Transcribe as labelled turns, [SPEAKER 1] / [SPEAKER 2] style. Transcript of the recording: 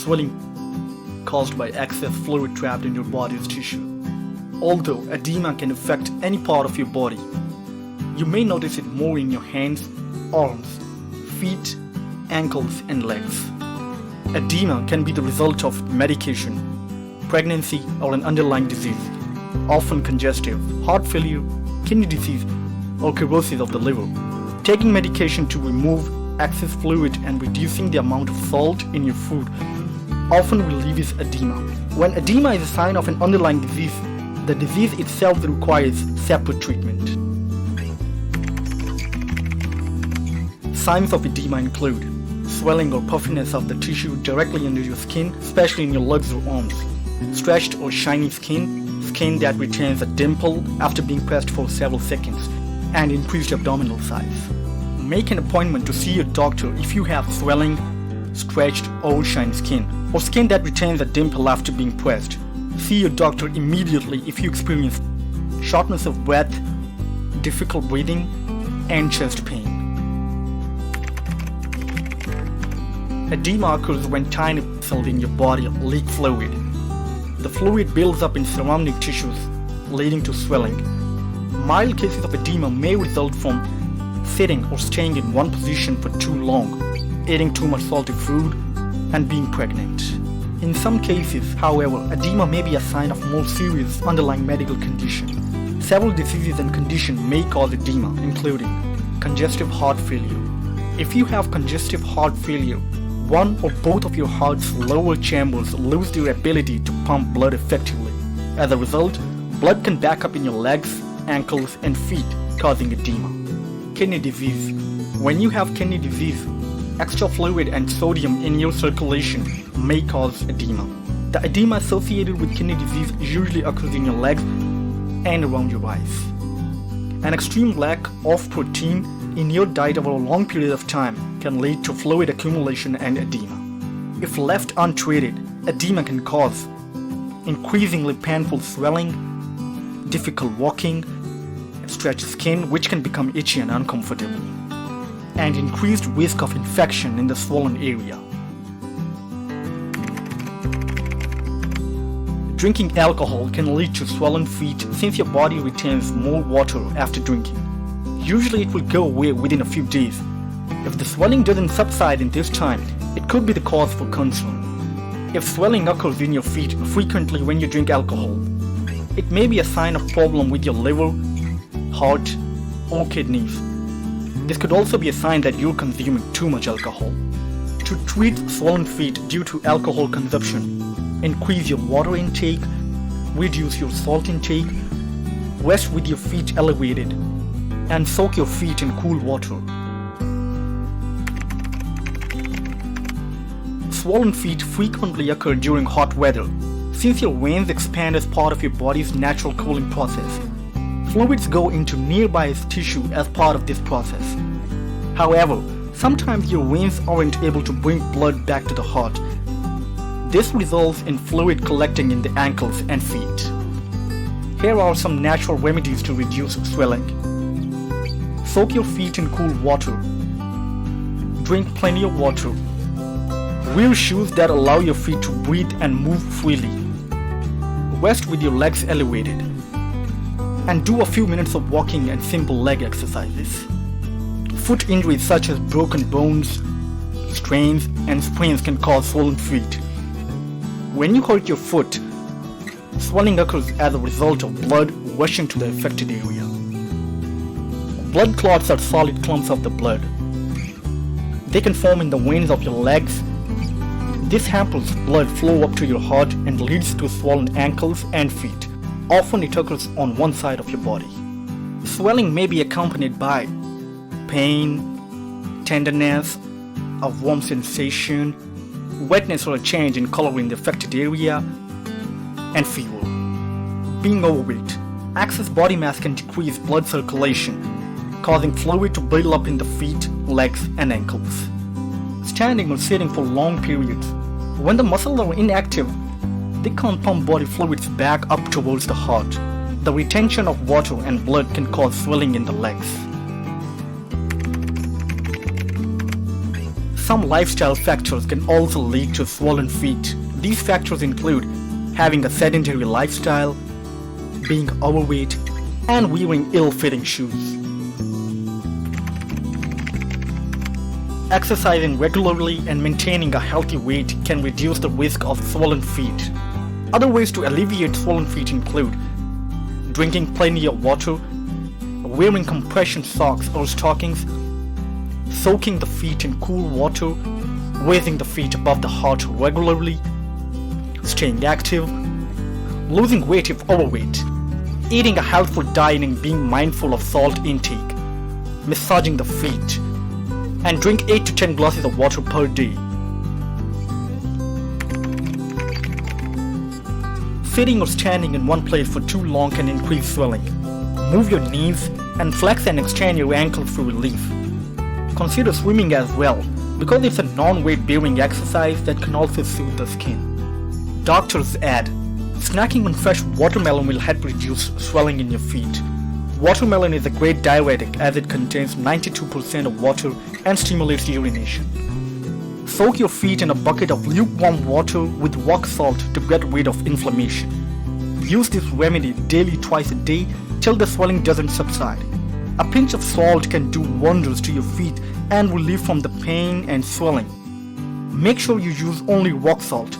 [SPEAKER 1] swelling caused by excess fluid trapped in your body's tissue. Although edema can affect any part of your body, you may notice it more in your hands, arms, feet, ankles, and legs. Edema can be the result of medication, pregnancy, or an underlying disease, often congestive, heart failure, kidney disease, or cirrhosis of the liver. Taking medication to remove excess fluid and reducing the amount of salt in your food often relieves edema. When edema is a sign of an underlying disease, the disease itself requires separate treatment. Signs of edema include swelling or puffiness of the tissue directly under your skin, especially in your legs or arms, stretched or shiny skin that retains a dimple after being pressed for several seconds, and increased abdominal size. Make an appointment to see your doctor if you have swelling, stretched or shiny skin, or skin that retains a dimple after being pressed. See your doctor immediately if you experience shortness of breath, difficult breathing, and chest pain. Edema occurs when tiny cells in your body leak fluid. The fluid builds up in surrounding tissues, leading to swelling. Mild cases of edema may result from sitting or staying in one position for too long, eating too much salty food, and being pregnant. In some cases, however, edema may be a sign of more serious underlying medical condition. Several diseases and conditions may cause edema, including congestive heart failure. If you have congestive heart failure, one or both of your heart's lower chambers lose their ability to pump blood effectively. As a result, blood can back up in your legs, ankles, and feet, causing edema. Kidney disease. When you have kidney disease, extra fluid and sodium in your circulation may cause edema. The edema associated with kidney disease usually occurs in your legs and around your eyes. An extreme lack of protein in your diet over a long period of time can lead to fluid accumulation and edema. If left untreated, edema can cause increasingly painful swelling, difficult walking, stretched skin which can become itchy and uncomfortable, and increased risk of infection in the swollen area. Drinking alcohol can lead to swollen feet since your body retains more water after drinking. Usually it will go away within a few days. If the swelling doesn't subside in this time, it could be the cause for concern. If swelling occurs in your feet frequently when you drink alcohol, it may be a sign of problem with your liver, heart, or kidneys. This could also be a sign that you're consuming too much alcohol. To treat swollen feet due to alcohol consumption, increase your water intake, reduce your salt intake, rest with your feet elevated, and soak your feet in cool water. Swollen feet frequently occur during hot weather. Since your veins expand as part of your body's natural cooling process, fluids go into nearby tissue as part of this process. However, sometimes your veins aren't able to bring blood back to the heart. This results in fluid collecting in the ankles and feet. Here are some natural remedies to reduce swelling. Soak your feet in cool water. Drink plenty of water. Wear shoes that allow your feet to breathe and move freely. Rest with your legs elevated. And do a few minutes of walking and simple leg exercises. Foot injuries such as broken bones, strains, and sprains can cause swollen feet. When you hurt your foot, swelling occurs as a result of blood rushing to the affected area. Blood clots are solid clumps of the blood. They can form in the veins of your legs. This hampers blood flow up to your heart and leads to swollen ankles and feet. Often it occurs on one side of your body. Swelling may be accompanied by pain, tenderness, a warm sensation, wetness or a change in color in the affected area, and fever. Being overweight. Excess body mass can decrease blood circulation, causing fluid to build up in the feet, legs, and ankles. Standing or sitting for long periods. When the muscles are inactive, they can't pump body fluids back up towards the heart. The retention of water and blood can cause swelling in the legs. Some lifestyle factors can also lead to swollen feet. These factors include having a sedentary lifestyle, being overweight, and wearing ill-fitting shoes. Exercising regularly and maintaining a healthy weight can reduce the risk of swollen feet. Other ways to alleviate swollen feet include drinking plenty of water, wearing compression socks or stockings, soaking the feet in cool water, raising the feet above the heart regularly, staying active, losing weight if overweight, eating a healthful diet and being mindful of salt intake, massaging the feet, and drink 8 to 10 glasses of water per day. Sitting or standing in one place for too long can increase swelling. Move your knees and flex and extend your ankles for relief. Consider swimming as well, because it's a non-weight bearing exercise that can also soothe the skin. Doctors add, snacking on fresh watermelon will help reduce swelling in your feet. Watermelon is a great diuretic as it contains 92% of water and stimulates urination. Soak your feet in a bucket of lukewarm water with rock salt to get rid of inflammation. Use this remedy daily twice a day till the swelling doesn't subside. A pinch of salt can do wonders to your feet and relieve from the pain and swelling. Make sure you use only rock salt